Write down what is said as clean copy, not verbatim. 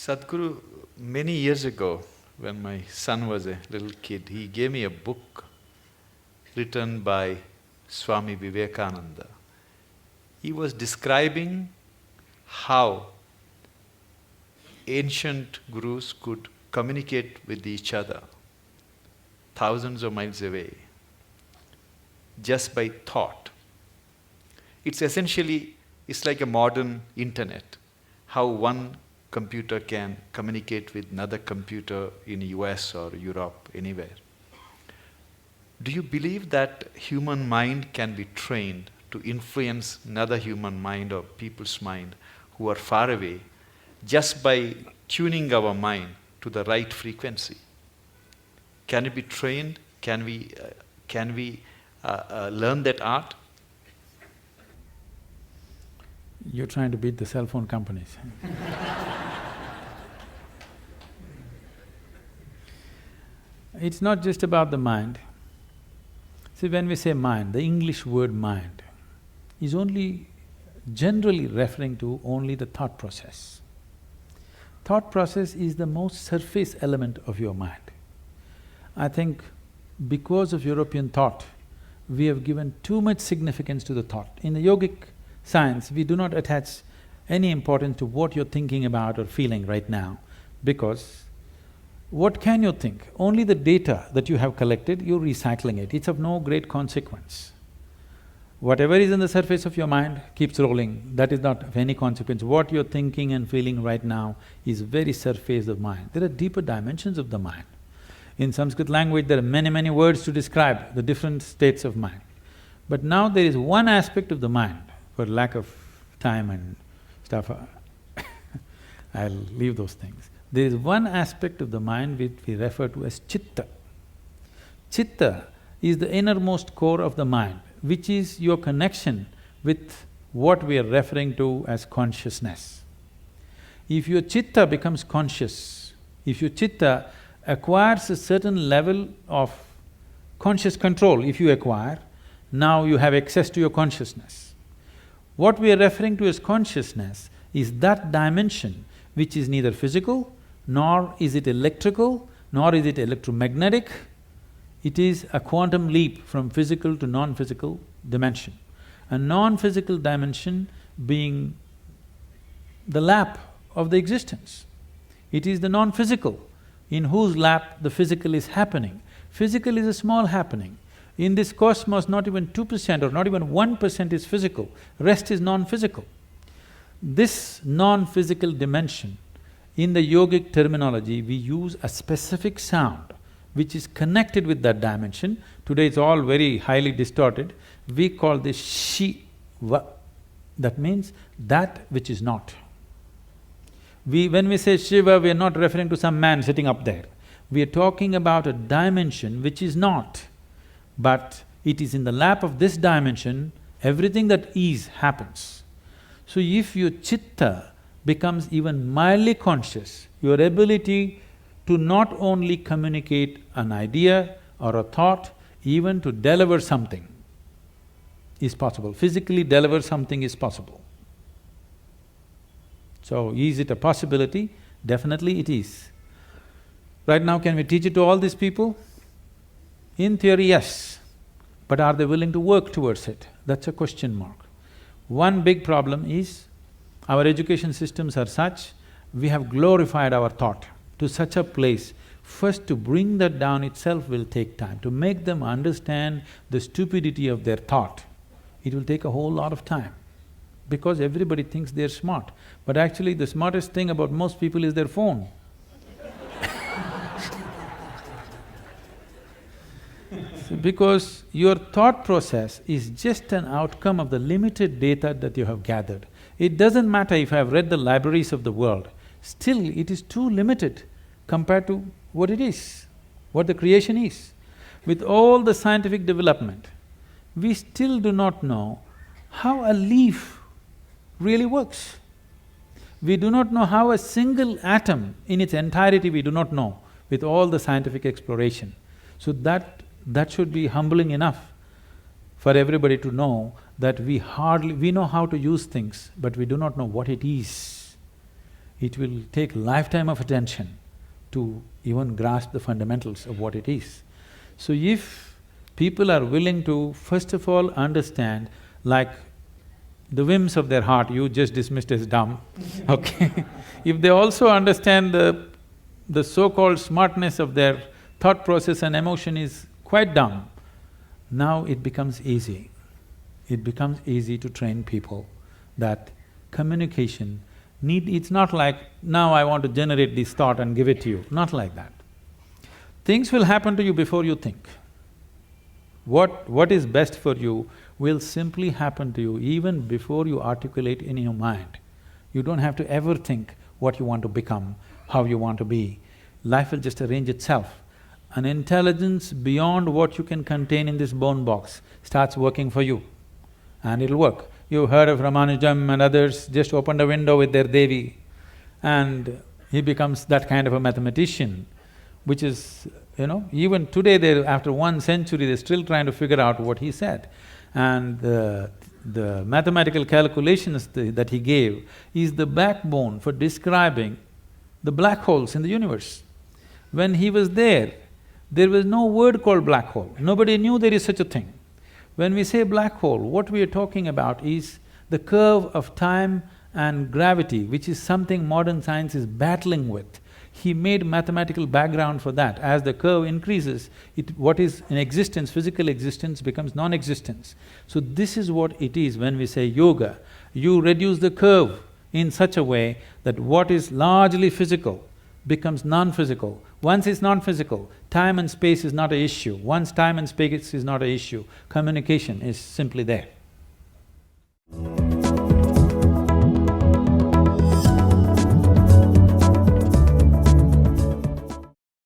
Sadhguru, many years ago, when my son was a little kid, he gave me a book written by Swami Vivekananda. He was describing how ancient gurus could communicate with each other thousands of miles away just by thought. It's like a modern internet, how one computer can communicate with another computer in US or Europe, anywhere. Do you believe that human mind can be trained to influence another human mind or people's mind who are far away just by tuning our mind to the right frequency? Can it be trained? Can we learn that art? You're trying to beat the cell phone companies. It's not just about the mind. See, when we say mind, the English word mind is only generally referring to only the thought process. Thought process is the most surface element of your mind. I think because of European thought, we have given too much significance to the thought. In the yogic science, we do not attach any importance to what you're thinking about or feeling right now, because what can you think? Only the data that you have collected, you're recycling it. It's of no great consequence. Whatever is on the surface of your mind keeps rolling, that is not of any consequence. What you're thinking and feeling right now is very surface of mind. There are deeper dimensions of the mind. In Sanskrit language, there are many words to describe the different states of mind. But now there is one aspect of the mind, for lack of time and stuff, I'll leave those things. There is one aspect of the mind which we refer to as chitta. Chitta is the innermost core of the mind, which is your connection with what we are referring to as consciousness. If your chitta becomes conscious, if your chitta acquires a certain level of conscious control, if you acquire, now you have access to your consciousness. What we are referring to as consciousness is that dimension which is neither physical, nor is it electrical, nor is it electromagnetic. It is a quantum leap from physical to non-physical dimension. A non-physical dimension being the lap of the existence. It is the non-physical in whose lap the physical is happening. Physical is a small happening. In this cosmos, not even 2% or not even 1% is physical, rest is non-physical. This non-physical dimension, in the yogic terminology, we use a specific sound which is connected with that dimension. Today it's all very highly distorted. We call this Shiva. That means that which is not. When we say Shiva, we are not referring to some man sitting up there. We are talking about a dimension which is not, but it is in the lap of this dimension, everything that is happens. So if your chitta becomes even mildly conscious, your ability to not only communicate an idea or a thought, even to deliver something is possible. Physically deliver something is possible. So, is it a possibility? Definitely it is. Right now, can we teach it to all these people? In theory, yes. But are they willing to work towards it? That's a question mark. One big problem is, our education systems are such, we have glorified our thought to such a place. First, to bring that down itself will take time. To make them understand the stupidity of their thought, it will take a whole lot of time. Because everybody thinks they're smart, but actually the smartest thing about most people is their phone. Because your thought process is just an outcome of the limited data that you have gathered. It doesn't matter if I have read the libraries of the world, still it is too limited compared to what it is, what the creation is. With all the scientific development, we still do not know how a leaf really works. We do not know how a single atom in its entirety we do not know with all the scientific exploration. So that should be humbling enough for everybody to know that we know how to use things, but we do not know what it is. it will take a lifetime of attention to even grasp the fundamentals of what it is. So if people are willing to first of all understand, like the whims of their heart you just dismissed as dumb, okay? If they also understand the so-called smartness of their thought process and emotion is quite dumb, now it becomes easy. It becomes easy to train people that communication it's not like, now I want to generate this thought and give it to you, not like that. Things will happen to you before you think. What is best for you will simply happen to you even before you articulate in your mind. You don't have to ever think what you want to become, how you want to be. Life will just arrange itself. An intelligence beyond what you can contain in this bone box starts working for you, and it'll work. You heard of Ramanujam and others, just opened a window with their Devi, and he becomes that kind of a mathematician, which is, even today after 1 century, they're still trying to figure out what he said. And the mathematical calculations that he gave is the backbone for describing the black holes in the universe. When he was there was no word called black hole, nobody knew there is such a thing. When we say black hole, what we are talking about is the curve of time and gravity, which is something modern science is battling with. He made mathematical background for that. As the curve increases, what is in existence, physical existence, becomes non-existence. So this is what it is when we say yoga. You reduce the curve in such a way that what is largely physical becomes non-physical. Once it's non-physical, time and space is not an issue. Once time and space is not an issue, communication is simply there.